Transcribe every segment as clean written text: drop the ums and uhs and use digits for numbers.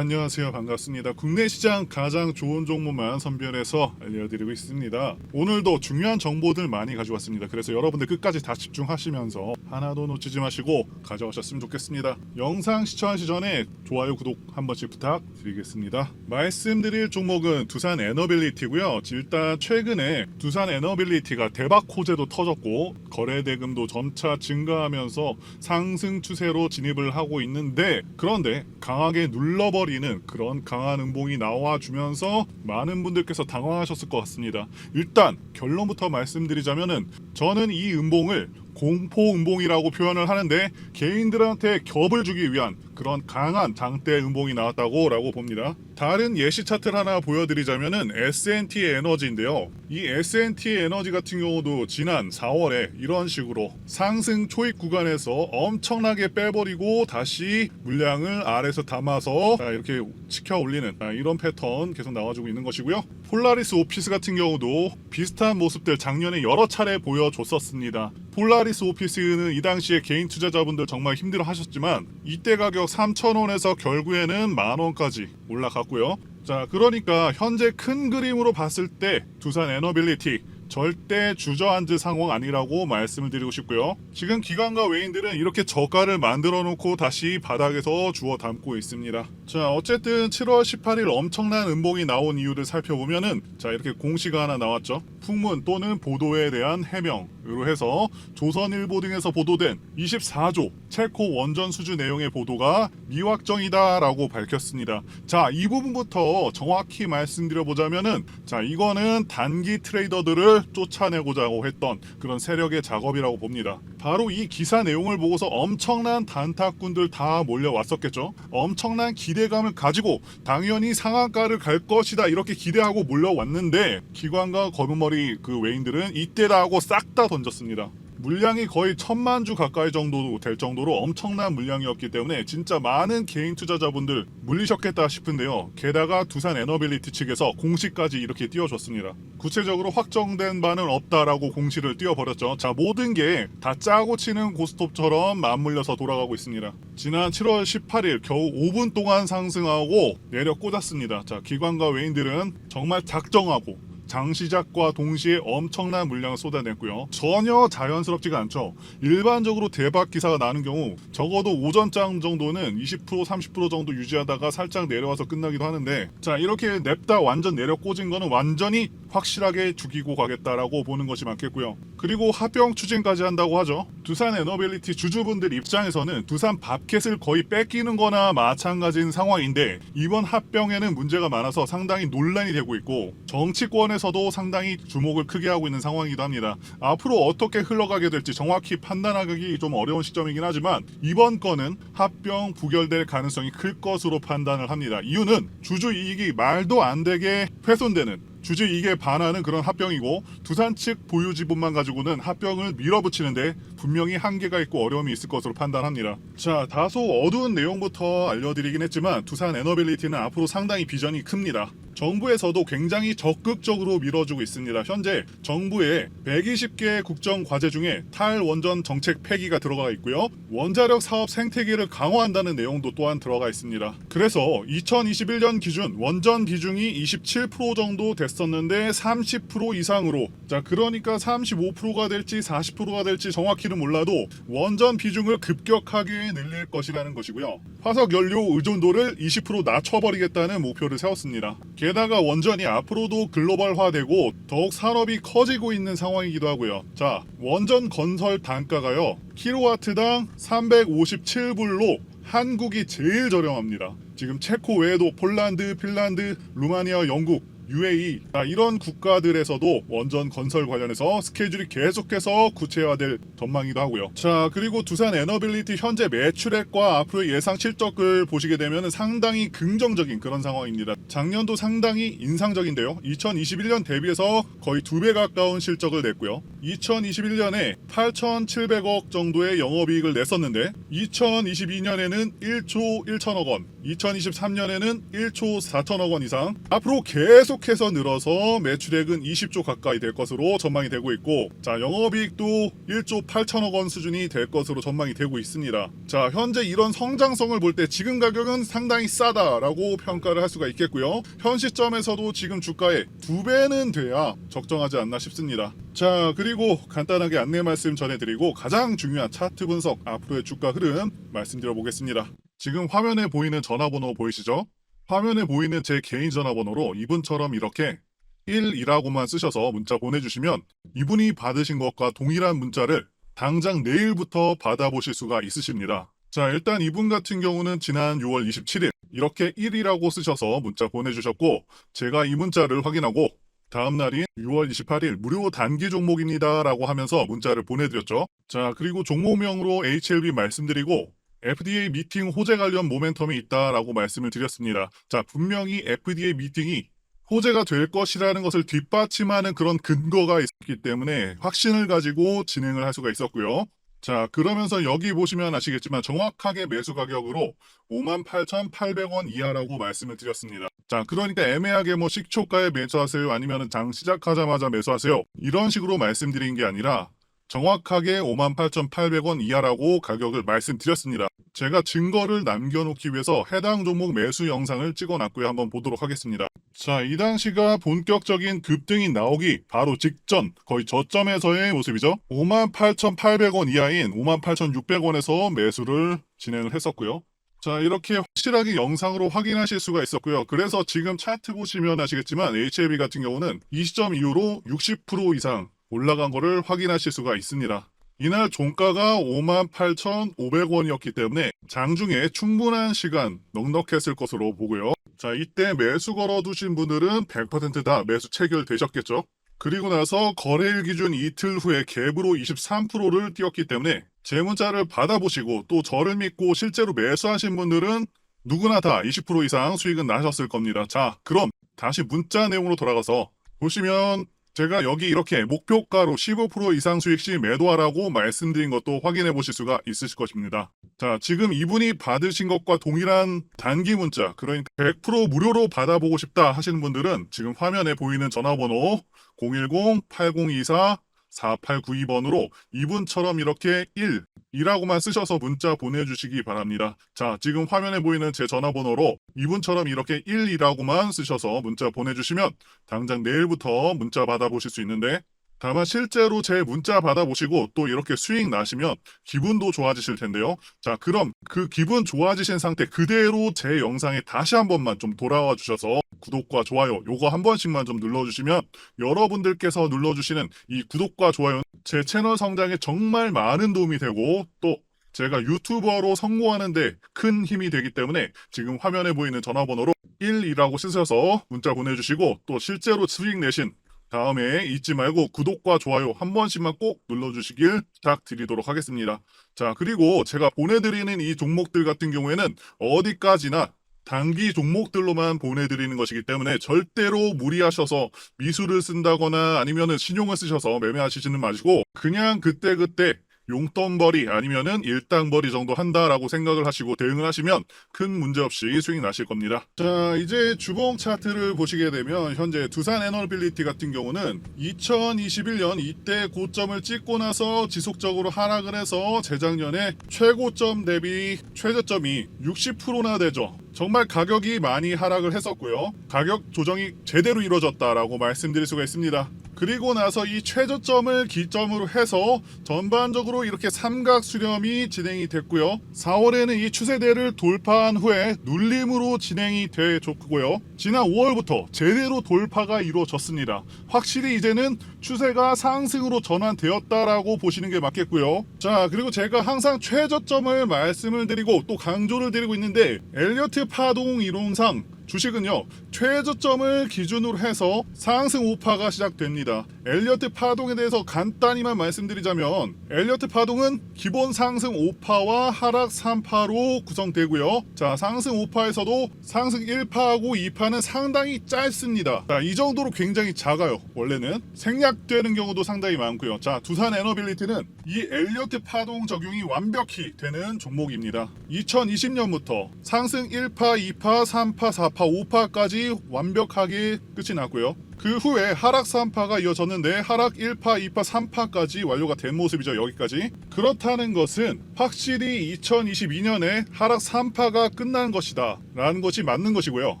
안녕하세요. 반갑습니다. 국내 시장 가장 좋은 종목만 선별해서 알려드리고 있습니다. 오늘도 중요한 정보들 많이 가져왔습니다. 그래서 여러분들 끝까지 다 집중하시면서 하나도 놓치지 마시고 가져오셨으면 좋겠습니다. 영상 시청하시 전에 좋아요, 구독 한 번씩 부탁드리겠습니다. 말씀드릴 종목은 두산 에너빌리티고요. 일단 최근에 두산 에너빌리티가 대박 호재도 터졌고 거래 대금도 점차 증가하면서 상승 추세로 진입을 하고 있는데, 그런데 강하게 눌러버리는 그런 강한 음봉이 나와주면서 많은 분들께서 당황하셨을 것 같습니다. 일단 결론부터 말씀드리자면은 저는 이 음봉을 공포 음봉이라고 표현을 하는데, 개인들한테 겹을 주기 위한 그런 강한 장대 음봉이 나왔다고 봅니다. 다른 예시 차트를 하나 보여드리자면은 S&T 에너지인데요. 이 S&T 에너지 같은 경우도 지난 4월에 이런 식으로 상승 초입 구간에서 엄청나게 빼버리고 다시 물량을 아래에서 담아서 이렇게 치켜 올리는 이런 패턴 계속 나와주고 있는 것이고요. 폴라리스 오피스 같은 경우도 비슷한 모습들 작년에 여러 차례 보여줬었습니다. 폴라리스 오피스는 이 당시에 개인 투자자분들 정말 힘들어 하셨지만 이때 가격 3,000원에서 결국에는 만원까지 올라갔고요. 자, 그러니까 현재 큰 그림으로 봤을 때 두산 에너빌리티 절대 주저앉을 상황 아니라고 말씀을 드리고 싶고요. 지금 기관과 외인들은 이렇게 저가를 만들어 놓고 다시 바닥에서 주워 담고 있습니다. 자, 어쨌든 7월 18일 엄청난 음봉이 나온 이유를 살펴보면은, 자, 이렇게 공시가 하나 나왔죠. 풍문 또는 보도에 대한 해명으로 해서 조선일보 등에서 보도된 24조 체코 원전 수주 내용의 보도가 미확정이다라고 밝혔습니다. 자, 이 부분부터 정확히 말씀드려보자면은, 자, 이거는 단기 트레이더들을 쫓아내고자 했던 그런 세력의 작업이라고 봅니다. 바로 이 기사 내용을 보고서 엄청난 단타꾼들 다 몰려왔었겠죠. 엄청난 기대감을 가지고 당연히 상한가를 갈 것이다 이렇게 기대하고 몰려왔는데, 기관과 검은머리 그 외인들은 이때다 하고 싹 다 던졌습니다. 물량이 거의 1,000만 주 가까이 정도 될 정도로 엄청난 물량이었기 때문에 진짜 많은 개인 투자자분들 물리셨겠다 싶은데요. 게다가 두산 에너빌리티 측에서 공시까지 이렇게 띄워줬습니다. 구체적으로 확정된 바는 없다라고 공시를 띄워버렸죠. 자, 모든 게 다 짜고 치는 고스톱처럼 맞물려서 돌아가고 있습니다. 지난 7월 18일 겨우 5분 동안 상승하고 내려 꽂았습니다. 자, 기관과 외인들은 정말 작정하고 장시작과 동시에 엄청난 물량을 쏟아냈고요. 전혀 자연스럽지가 않죠. 일반적으로 대박 기사가 나는 경우 적어도 오전장 정도는 20% 30% 정도 유지하다가 살짝 내려와서 끝나기도 하는데, 자, 이렇게 냅다 완전 내려 꽂은 거는 완전히 확실하게 죽이고 가겠다라고 보는 것이 맞겠고요. 그리고 합병 추진까지 한다고 하죠. 두산 에너빌리티 주주분들 입장에서는 두산 밥켓을 거의 뺏기는 거나 마찬가지인 상황인데, 이번 합병에는 문제가 많아서 상당히 논란이 되고 있고 정치권에서도 상당히 주목을 크게 하고 있는 상황이기도 합니다. 앞으로 어떻게 흘러가게 될지 정확히 판단하기 좀 어려운 시점이긴 하지만 이번 건은 합병 부결될 가능성이 클 것으로 판단을 합니다. 이유는 주주 이익이 말도 안 되게 훼손되는, 주주 이익에 반하는 그런 합병이고, 두산 측 보유 지분만 가지고는 합병을 밀어붙이는데 분명히 한계가 있고 어려움이 있을 것으로 판단합니다. 자, 다소 어두운 내용부터 알려드리긴 했지만 두산 에너빌리티는 앞으로 상당히 비전이 큽니다. 정부에서도 굉장히 적극적으로 밀어주고 있습니다. 현재 정부의 120개 국정 과제 중에 탈원전 정책 폐기가 들어가 있고요. 원자력 사업 생태계를 강화한다는 내용도 또한 들어가 있습니다. 그래서 2021년 기준 원전 비중이 27% 정도 됐었는데 30% 이상으로, 자, 그러니까 35%가 될지 40%가 될지 정확히는 몰라도 원전 비중을 급격하게 늘릴 것이라는 것이고요. 화석 연료 의존도를 20% 낮춰버리겠다는 목표를 세웠습니다. 게다가 원전이 앞으로도 글로벌화되고 더욱 산업이 커지고 있는 상황이기도 하고요. 자, 원전 건설 단가가요, 킬로와트당 357불로 한국이 제일 저렴합니다. 지금 체코 외에도 폴란드, 핀란드, 루마니아, 영국, UAE, 이런 국가들에서도 원전 건설 관련해서 스케줄이 계속해서 구체화될 전망이기도 하고요. 자, 그리고 두산 에너빌리티 현재 매출액과 앞으로 예상 실적을 보시게 되면 상당히 긍정적인 그런 상황입니다. 작년도 상당히 인상적인데요. 2021년 대비해서 거의 2배 가까운 실적을 냈고요. 2021년에 8,700억 정도의 영업이익을 냈었는데 2022년에는 1조 1천억 원, 2023년에는 1조 4천억 원 이상, 앞으로 계속 계속해서 늘어서 매출액은 20조 가까이 될 것으로 전망이 되고 있고, 자, 영업이익도 1조 8천억 원 수준이 될 것으로 전망이 되고 있습니다. 자, 현재 이런 성장성을 볼 때 지금 가격은 상당히 싸다라고 평가를 할 수가 있겠고요. 현 시점에서도 지금 주가의 2배는 돼야 적정하지 않나 싶습니다. 자, 그리고 간단하게 안내 말씀 전해드리고 가장 중요한 차트 분석, 앞으로의 주가 흐름 말씀드려 보겠습니다. 지금 화면에 보이는 전화번호 보이시죠? 화면에 보이는 제 개인 전화번호로 이분처럼 이렇게 1이라고만 쓰셔서 문자 보내주시면 이분이 받으신 것과 동일한 문자를 당장 내일부터 받아보실 수가 있으십니다. 자, 일단 이분 같은 경우는 지난 6월 27일 이렇게 1이라고 쓰셔서 문자 보내주셨고, 제가 이 문자를 확인하고 다음 날인 6월 28일 무료 단기 종목입니다 라고 하면서 문자를 보내드렸죠. 자, 그리고 종목명으로 HLB 말씀드리고 FDA 미팅 호재 관련 모멘텀이 있다라고 말씀을 드렸습니다. 자, 분명히 FDA 미팅이 호재가 될 것이라는 것을 뒷받침하는 그런 근거가 있었기 때문에 확신을 가지고 진행을 할 수가 있었고요. 자, 그러면서 여기 보시면 아시겠지만 정확하게 매수 가격으로 58,800원 이하라고 말씀을 드렸습니다. 자, 그러니까 애매하게 뭐 식초가에 매수하세요, 아니면 장 시작하자마자 매수하세요, 이런 식으로 말씀드린 게 아니라 정확하게 58,800원 이하라고 가격을 말씀드렸습니다. 제가 증거를 남겨놓기 위해서 해당 종목 매수 영상을 찍어놨고요. 한번 보도록 하겠습니다. 자, 이 당시가 본격적인 급등이 나오기 바로 직전, 거의 저점에서의 모습이죠. 58,800원 이하인 58,600원에서 매수를 진행을 했었고요. 자, 이렇게 확실하게 영상으로 확인하실 수가 있었고요. 그래서 지금 차트 보시면 아시겠지만 HLB 같은 경우는 이 시점 이후로 60% 이상 올라간 거를 확인하실 수가 있습니다. 이날 종가가 58,500원이었기 때문에 장중에 충분한 시간 넉넉했을 것으로 보고요. 자, 이때 매수 걸어두신 분들은 100% 다 매수 체결되셨겠죠. 그리고 나서 거래일 기준 이틀 후에 갭으로 23%를 띄웠기 때문에 제 문자를 받아보시고 또 저를 믿고 실제로 매수하신 분들은 누구나 다 20% 이상 수익은 나셨을 겁니다. 자, 그럼 다시 문자 내용으로 돌아가서 보시면 제가 여기 이렇게 목표가로 15% 이상 수익 시 매도하라고 말씀드린 것도 확인해 보실 수가 있으실 것입니다. 자, 지금 이분이 받으신 것과 동일한 단기 문자, 그러니까 100% 무료로 받아보고 싶다 하시는 분들은 지금 화면에 보이는 전화번호 010-8024-4892번으로 이분처럼 이렇게 1이라고만 쓰셔서 문자 보내주시기 바랍니다. 자, 지금 화면에 보이는 제 전화번호로 이분처럼 이렇게 1이라고만 쓰셔서 문자 보내주시면 당장 내일부터 문자 받아보실 수 있는데, 다만 실제로 제 문자 받아보시고 또 이렇게 수익 나시면 기분도 좋아지실 텐데요. 자, 그럼 그 기분 좋아지신 상태 그대로 제 영상에 다시 한 번만 좀 돌아와 주셔서 구독과 좋아요 요거 한 번씩만 좀 눌러주시면, 여러분들께서 눌러주시는 이 구독과 좋아요는 제 채널 성장에 정말 많은 도움이 되고 또 제가 유튜버로 성공하는데 큰 힘이 되기 때문에 지금 화면에 보이는 전화번호로 1이라고 쓰셔서 문자 보내주시고 또 실제로 수익 내신 다음에 잊지 말고 구독과 좋아요 한 번씩만 꼭 눌러주시길 부탁드리도록 하겠습니다. 자, 그리고 제가 보내드리는 이 종목들 같은 경우에는 어디까지나 단기 종목들로만 보내드리는 것이기 때문에 절대로 무리하셔서 미수를 쓴다거나 아니면은 신용을 쓰셔서 매매하시지는 마시고 그냥 그때그때 용돈벌이 아니면은 일당벌이 정도 한다라고 생각을 하시고 대응을 하시면 큰 문제 없이 수익 나실 겁니다. 자, 이제 주봉 차트를 보시게 되면 현재 두산 에너빌리티 같은 경우는 2021년 이때 고점을 찍고 나서 지속적으로 하락을 해서 재작년에 최고점 대비 최저점이 60%나 되죠. 정말 가격이 많이 하락을 했었고요. 가격 조정이 제대로 이루어졌다라고 말씀드릴 수가 있습니다. 그리고 나서 이 최저점을 기점으로 해서 전반적으로 이렇게 삼각 수렴이 진행이 됐고요. 4월에는 이 추세대를 돌파한 후에 눌림으로 진행이 되었고요. 지난 5월부터 제대로 돌파가 이루어졌습니다. 확실히 이제는 추세가 상승으로 전환되었다라고 보시는 게 맞겠고요. 자, 그리고 제가 항상 최저점을 말씀을 드리고 또 강조를 드리고 있는데, 엘리어트 파동 이론상 주식은요 최저점을 기준으로 해서 상승 우파가 시작됩니다. 엘리어트 파동에 대해서 간단히만 말씀드리자면 엘리어트 파동은 기본 상승 5파와 하락 3파로 구성되고요. 자, 상승 5파에서도 상승 1파하고 2파는 상당히 짧습니다. 자, 이 정도로 굉장히 작아요. 원래는 생략되는 경우도 상당히 많고요. 자, 두산 에너빌리티는 이 엘리어트 파동 적용이 완벽히 되는 종목입니다. 2020년부터 상승 1파, 2파, 3파, 4파, 5파까지 완벽하게 끝이 났고요. 그 후에 하락 3파가 이어졌는데 하락 1파, 2파, 3파까지 완료가 된 모습이죠. 여기까지. 그렇다는 것은 확실히 2022년에 하락 3파가 끝난 것이다 라는 것이 맞는 것이고요.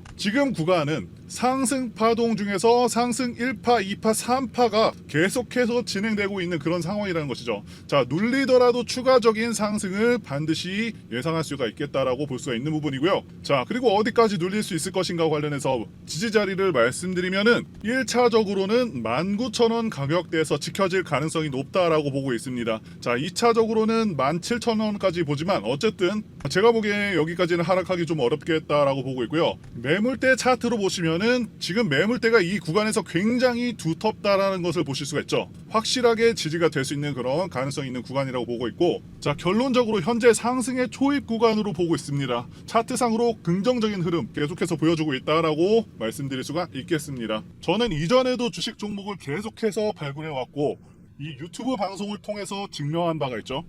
지금 구간은 상승 파동 중에서 상승 1파, 2파, 3파가 계속해서 진행되고 있는 그런 상황이라는 것이죠. 자, 눌리더라도 추가적인 상승을 반드시 예상할 수가 있겠다라고 볼 수가 있는 부분이고요. 자, 그리고 어디까지 눌릴 수 있을 것인가 관련해서 지지 자리를 말씀드리면은 1차적으로는 19,000원 가격대에서 지켜질 가능성이 높다라고 보고 있습니다. 자, 2차적으로는 17,000원까지 보지만 어쨌든 제가 보기에 여기까지는 하락하기 좀 어렵겠다라고 보고 있고요. 매물대 차트로 보시면은 지금 매물대가 이 구간에서 굉장히 두텁다라는 것을 보실 수가 있죠. 확실하게 지지가 될 수 있는 그런 가능성이 있는 구간이라고 보고 있고, 자, 결론적으로 현재 상승의 초입 구간으로 보고 있습니다. 차트상으로 긍정적인 흐름 계속해서 보여주고 있다라고 말씀드릴 수가 있겠습니다. 저는 이전에도 주식 종목을 계속해서 발굴해왔고 이 유튜브 방송을 통해서 증명한 바가 있죠.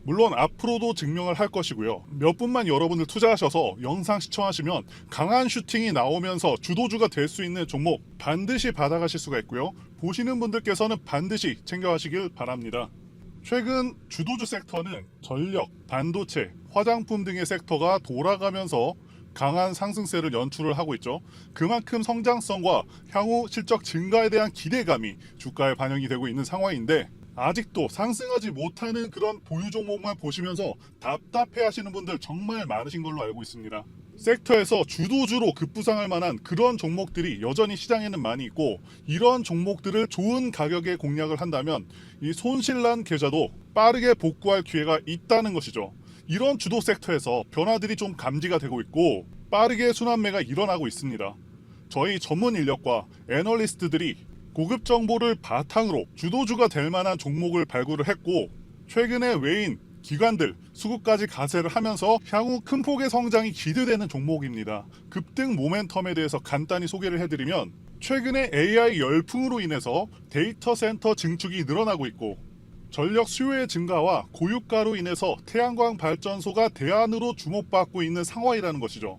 물론 앞으로도 증명을 할 것이고요. 몇 분만 여러분들 투자하셔서 영상 시청하시면 강한 슈팅이 나오면서 주도주가 될 수 있는 종목 반드시 받아가실 수가 있고요. 보시는 분들께서는 반드시 챙겨가시길 바랍니다. 최근 주도주 섹터는 전력, 반도체, 화장품 등의 섹터가 돌아가면서 강한 상승세를 연출을 하고 있죠. 그만큼 성장성과 향후 실적 증가에 대한 기대감이 주가에 반영이 되고 있는 상황인데 아직도 상승하지 못하는 그런 보유 종목만 보시면서 답답해 하시는 분들 정말 많으신 걸로 알고 있습니다. 섹터에서 주도주로 급부상할 만한 그런 종목들이 여전히 시장에는 많이 있고, 이런 종목들을 좋은 가격에 공략을 한다면 이 손실난 계좌도 빠르게 복구할 기회가 있다는 것이죠. 이런 주도 섹터에서 변화들이 좀 감지가 되고 있고 빠르게 순환매가 일어나고 있습니다. 저희 전문 인력과 애널리스트들이 고급 정보를 바탕으로 주도주가 될 만한 종목을 발굴을 했고, 최근에 외인, 기관들, 수급까지 가세를 하면서 향후 큰 폭의 성장이 기대되는 종목입니다. 급등 모멘텀에 대해서 간단히 소개를 해드리면, 최근에 AI 열풍으로 인해서 데이터 센터 증축이 늘어나고 있고, 전력 수요의 증가와 고유가로 인해서 태양광 발전소가 대안으로 주목받고 있는 상황이라는 것이죠.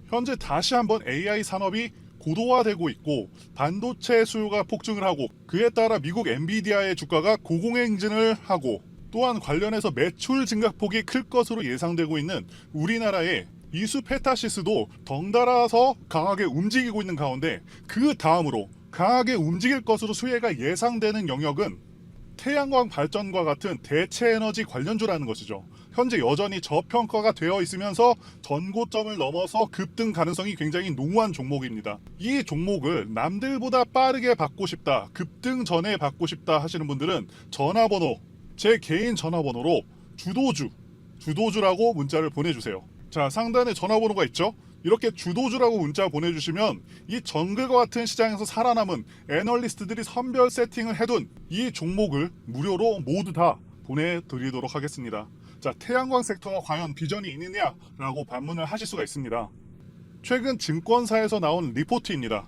현재 다시 한번 AI 산업이 고도화되고 있고 반도체 수요가 폭증을 하고, 그에 따라 미국 엔비디아의 주가가 고공행진을 하고, 또한 관련해서 매출 증가폭이 클 것으로 예상되고 있는 우리나라의 이수 페타시스도 덩달아서 강하게 움직이고 있는 가운데, 그 다음으로 강하게 움직일 것으로 수혜가 예상되는 영역은 태양광 발전과 같은 대체 에너지 관련주라는 것이죠. 현재 여전히 저평가가 되어 있으면서 전고점을 넘어서 급등 가능성이 굉장히 농후한 종목입니다. 이 종목을 남들보다 빠르게 받고 싶다, 급등 전에 받고 싶다 하시는 분들은 전화번호, 제 개인 전화번호로 주도주라고 문자를 보내주세요. 자, 상단에 전화번호가 있죠. 이렇게 주도주라고 문자 보내주시면 이 정글과 같은 시장에서 살아남은 애널리스트들이 선별 세팅을 해둔 이 종목을 무료로 모두 다 보내드리도록 하겠습니다. 자, 태양광 섹터가 과연 비전이 있느냐라고 반문을 하실 수가 있습니다. 최근 증권사에서 나온 리포트입니다.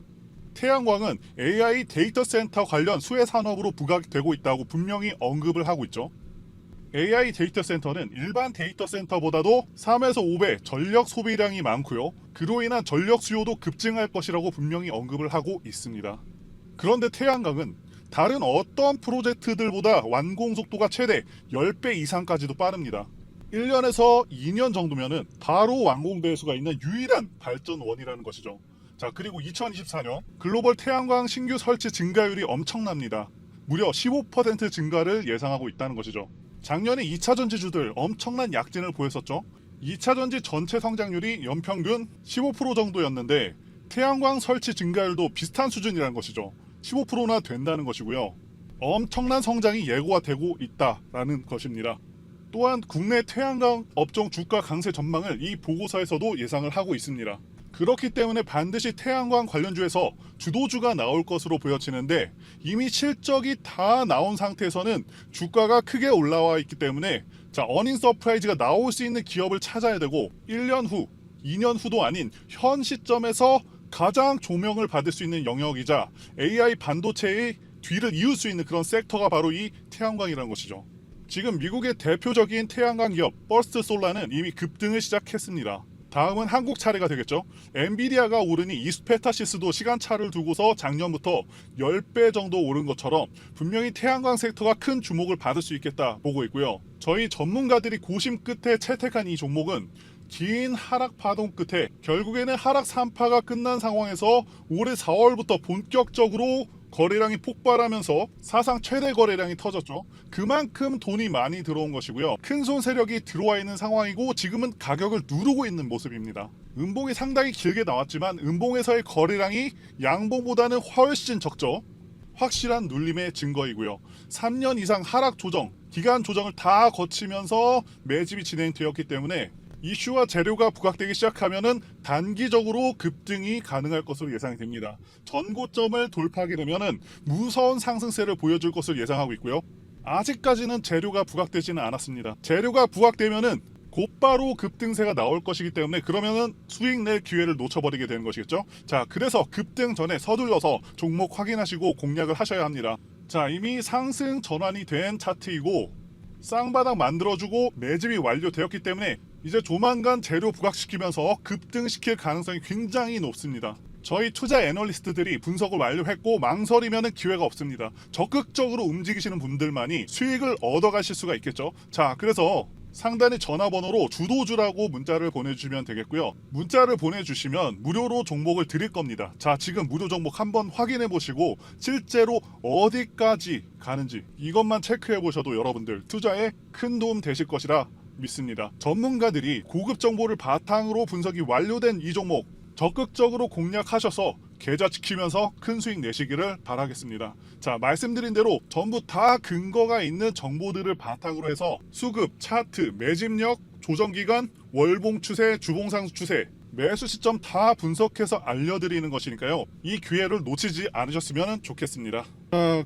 태양광은 AI 데이터 센터 관련 수혜 산업으로 부각되고 있다고 분명히 언급을 하고 있죠. AI 데이터 센터는 일반 데이터 센터보다도 3에서 5배 전력 소비량이 많고요. 그로 인한 전력 수요도 급증할 것이라고 분명히 언급을 하고 있습니다. 그런데 태양광은 다른 어떤 프로젝트들보다 완공 속도가 최대 10배 이상까지도 빠릅니다. 1년에서 2년 정도면은 바로 완공될 수가 있는 유일한 발전원이라는 것이죠. 자, 그리고 2024년 글로벌 태양광 신규 설치 증가율이 엄청납니다. 무려 15% 증가를 예상하고 있다는 것이죠. 작년에 2차전지주들 엄청난 약진을 보였었죠. 2차전지 전체 성장률이 연평균 15% 정도였는데 태양광 설치 증가율도 비슷한 수준이라는 것이죠. 15%나 된다는 것이고요. 엄청난 성장이 예고가 되고 있다라는 것입니다. 또한 국내 태양광 업종 주가 강세 전망을 이 보고서에서도 예상을 하고 있습니다. 그렇기 때문에 반드시 태양광 관련주에서 주도주가 나올 것으로 보여지는데 이미 실적이 다 나온 상태에서는 주가가 크게 올라와 있기 때문에 자, 어닝 서프라이즈가 나올 수 있는 기업을 찾아야 되고 1년 후, 2년 후도 아닌 현 시점에서 가장 조명을 받을 수 있는 영역이자 AI 반도체의 뒤를 이을 수 있는 그런 섹터가 바로 이 태양광이라는 것이죠. 지금 미국의 대표적인 태양광 기업 버스트 솔라는 이미 급등을 시작했습니다. 다음은 한국 차례가 되겠죠. 엔비디아가 오르니 이스페타시스도 시간차를 두고서 작년부터 10배 정도 오른 것처럼 분명히 태양광 섹터가 큰 주목을 받을 수 있겠다 보고 있고요. 저희 전문가들이 고심 끝에 채택한 이 종목은 긴 하락 파동 끝에 결국에는 하락 3파가 끝난 상황에서 올해 4월부터 본격적으로 거래량이 폭발하면서 사상 최대 거래량이 터졌죠. 그만큼 돈이 많이 들어온 것이고요. 큰손 세력이 들어와 있는 상황이고 지금은 가격을 누르고 있는 모습입니다. 음봉이 상당히 길게 나왔지만 음봉에서의 거래량이 양봉보다는 훨씬 적죠. 확실한 눌림의 증거이고요. 3년 이상 하락 조정, 기간 조정을 다 거치면서 매집이 진행되었기 때문에 이슈와 재료가 부각되기 시작하면은 단기적으로 급등이 가능할 것으로 예상이 됩니다. 전고점을 돌파하게 되면은 무서운 상승세를 보여줄 것을 예상하고 있고요. 아직까지는 재료가 부각되지는 않았습니다. 재료가 부각되면은 곧바로 급등세가 나올 것이기 때문에 그러면은 수익 낼 기회를 놓쳐버리게 되는 것이겠죠. 자, 그래서 급등 전에 서둘러서 종목 확인하시고 공략을 하셔야 합니다. 자, 이미 상승 전환이 된 차트이고 쌍바닥 만들어주고 매집이 완료되었기 때문에 이제 조만간 재료 부각시키면서 급등시킬 가능성이 굉장히 높습니다. 저희 투자 애널리스트들이 분석을 완료했고 망설이면 기회가 없습니다. 적극적으로 움직이시는 분들만이 수익을 얻어가실 수가 있겠죠. 자, 그래서 상단의 전화번호로 주도주라고 문자를 보내주시면 되겠고요. 문자를 보내주시면 무료로 종목을 드릴 겁니다. 자, 지금 무료 종목 한번 확인해 보시고 실제로 어디까지 가는지 이것만 체크해 보셔도 여러분들 투자에 큰 도움 되실 것이라 믿습니다. 전문가들이 고급 정보를 바탕으로 분석이 완료된 이 종목 적극적으로 공략하셔서 계좌 지키면서 큰 수익 내시기를 바라겠습니다. 자, 말씀드린 대로 전부 다 근거가 있는 정보들을 바탕으로 해서 수급, 차트, 매집력, 조정기간, 월봉 추세, 주봉상승 추세 매수 시점 다 분석해서 알려드리는 것이니까요. 이 기회를 놓치지 않으셨으면 좋겠습니다.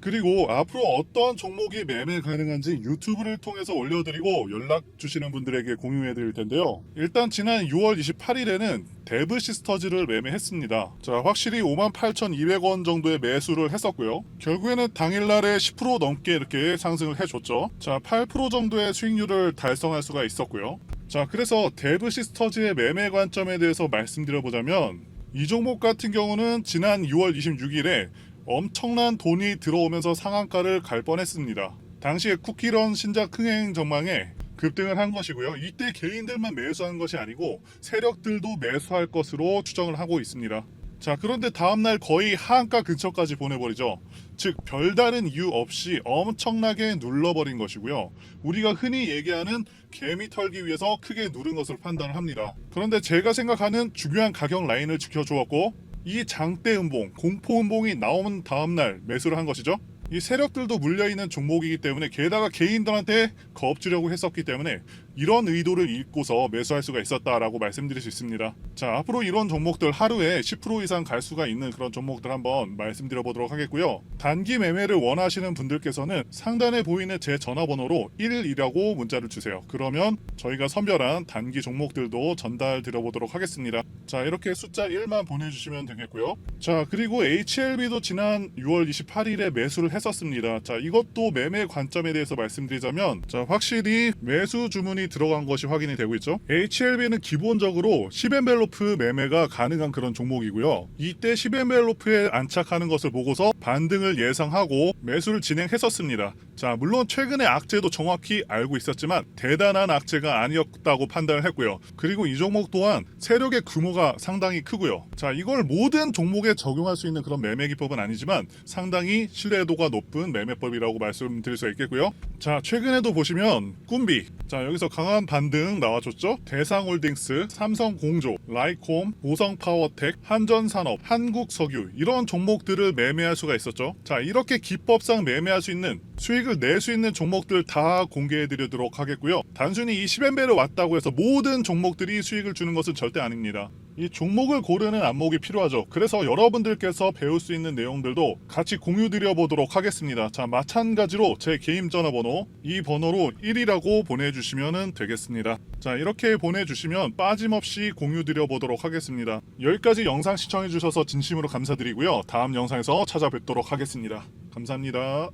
그리고 앞으로 어떤 종목이 매매 가능한지 유튜브를 통해서 올려드리고 연락 주시는 분들에게 공유해 드릴 텐데요. 일단 지난 6월 28일에는 데브 시스터즈를 매매했습니다. 자, 확실히 58,200원 정도의 매수를 했었고요. 결국에는 당일날에 10% 넘게 이렇게 상승을 해줬죠. 자, 8% 정도의 수익률을 달성할 수가 있었고요. 자, 그래서 데브 시스터즈의 매매 관점에 대해서 말씀드려보자면 이 종목 같은 경우는 지난 6월 26일에 엄청난 돈이 들어오면서 상한가를 갈 뻔했습니다. 당시에 쿠키런 신작 흥행 전망에 급등을 한 것이고요. 이때 개인들만 매수한 것이 아니고 세력들도 매수할 것으로 추정을 하고 있습니다. 자, 그런데 다음날 거의 하한가 근처까지 보내버리죠. 즉 별다른 이유 없이 엄청나게 눌러버린 것이고요. 우리가 흔히 얘기하는 개미 털기 위해서 크게 누른 것으로 판단을 합니다. 그런데 제가 생각하는 중요한 가격 라인을 지켜주었고 이 장대 음봉, 공포 음봉이 나온 다음날 매수를 한 것이죠. 이 세력들도 물려있는 종목이기 때문에 게다가 개인들한테 겁주려고 했었기 때문에 이런 의도를 읽고서 매수할 수가 있었다라고 말씀드릴 수 있습니다. 자, 앞으로 이런 종목들 하루에 10% 이상 갈 수가 있는 그런 종목들 한번 말씀드려 보도록 하겠고요. 단기 매매를 원하시는 분들께서는 상단에 보이는 제 전화번호로 1이라고 문자를 주세요. 그러면 저희가 선별한 단기 종목들도 전달 드려보도록 하겠습니다. 자, 이렇게 숫자 1만 보내주시면 되겠고요. 자, 그리고 HLB도 지난 6월 28일에 매수를 했었습니다. 자, 이것도 매매 관점에 대해서 말씀드리자면 자, 확실히 매수 주문이 들어간 것이 확인이 되고 있죠. HLB는 기본적으로 10엔벨로프 매매가 가능한 그런 종목이고요. 이때 10엔벨로프에 안착하는 것을 보고서 반등을 예상하고 매수를 진행했었습니다. 자, 물론 최근에 악재도 정확히 알고 있었지만 대단한 악재가 아니었다고 판단을 했고요. 그리고 이 종목 또한 세력의 규모가 상당히 크고요. 자, 이걸 모든 종목에 적용할 수 있는 그런 매매 기법은 아니지만 상당히 신뢰도가 높은 매매법이라고 말씀드릴 수 있겠고요. 자, 최근에도 보시면 꿈비, 자, 여기서 강한 반등 나와줬죠. 대상홀딩스, 삼성공조, 라이콤, 보성파워텍, 한전산업, 한국석유 이런 종목들을 매매할 수가 있었죠. 자, 이렇게 기법상 매매할 수 있는 수익을 낼 수 있는 종목들 다 공개해 드리도록 하겠고요. 단순히 이 10엔벨을 왔다고 해서 모든 종목들이 수익을 주는 것은 절대 아닙니다. 이 종목을 고르는 안목이 필요하죠. 그래서 여러분들께서 배울 수 있는 내용들도 같이 공유 드려 보도록 하겠습니다. 자, 마찬가지로 제 개인 전화번호 이 번호로 1이라고 보내주시면 되겠습니다. 자, 이렇게 보내주시면 빠짐없이 공유 드려 보도록 하겠습니다. 여기까지 영상 시청해 주셔서 진심으로 감사드리고요. 다음 영상에서 찾아뵙도록 하겠습니다. 감사합니다.